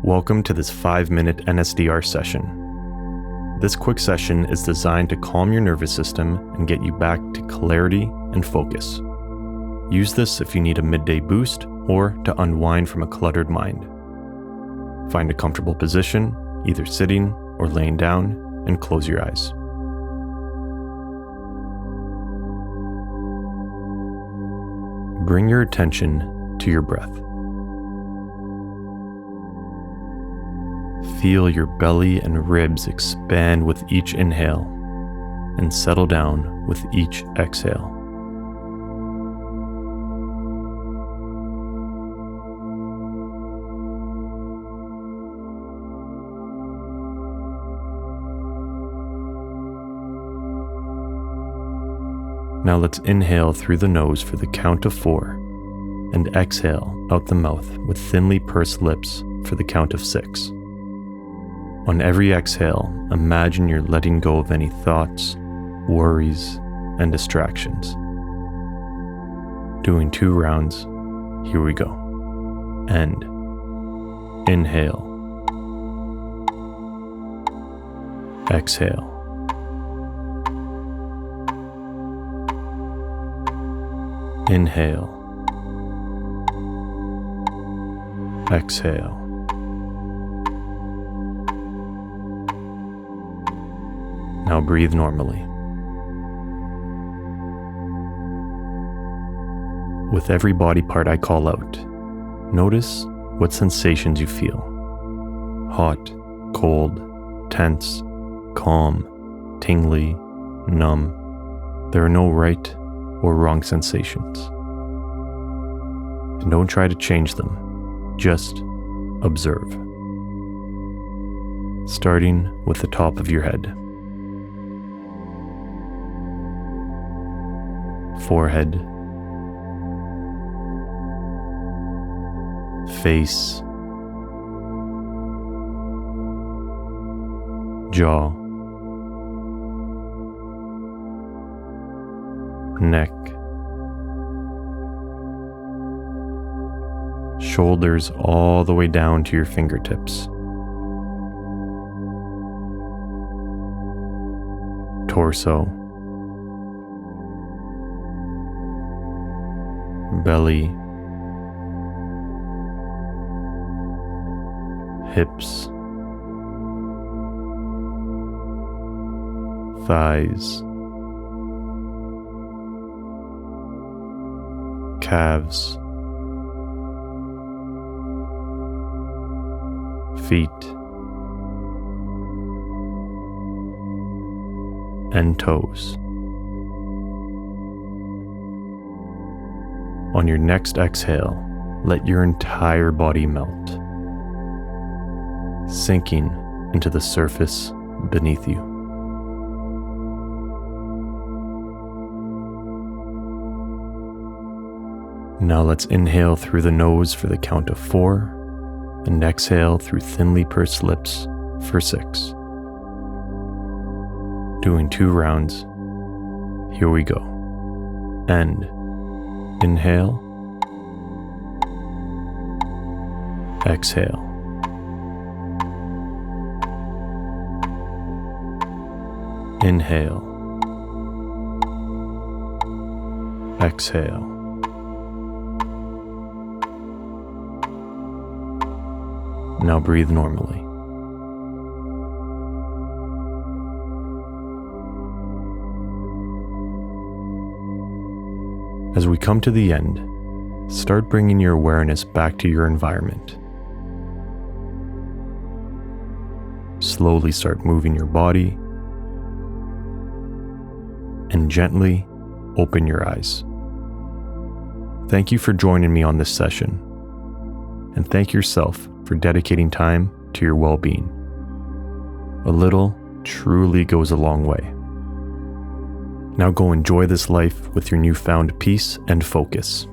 Welcome to this 5-minute NSDR session. This quick session is designed to calm your nervous system and get you back to clarity and focus. Use this if you need a midday boost or to unwind from a cluttered mind. Find a comfortable position, either sitting or laying down, and close your eyes. Bring your attention to your breath. Feel your belly and ribs expand with each inhale and settle down with each exhale. Now let's inhale through the nose for the count of 4 and exhale out the mouth with thinly pursed lips for the count of 6. On every exhale, imagine you're letting go of any thoughts, worries, and distractions. Doing 2 rounds, here we go. And inhale, exhale. Inhale, exhale. Now breathe normally. With every body part I call out, notice what sensations you feel. Hot, cold, tense, calm, tingly, numb. There are no right or wrong sensations. And don't try to change them, just observe. Starting with the top of your head. Forehead, face, jaw, neck, shoulders all the way down to your fingertips, torso, belly, hips, thighs, calves, feet, and toes. On your next exhale, let your entire body melt, sinking into the surface beneath you. Now let's inhale through the nose for the count of 4 and exhale through thinly pursed lips for 6. Doing 2 rounds, here we go. And inhale, exhale. Inhale, exhale. Now breathe normally. As we come to the end, start bringing your awareness back to your environment. Slowly start moving your body and gently open your eyes. Thank you for joining me on this session, and thank yourself for dedicating time to your well-being. A little truly goes a long way. Now go enjoy this life with your newfound peace and focus.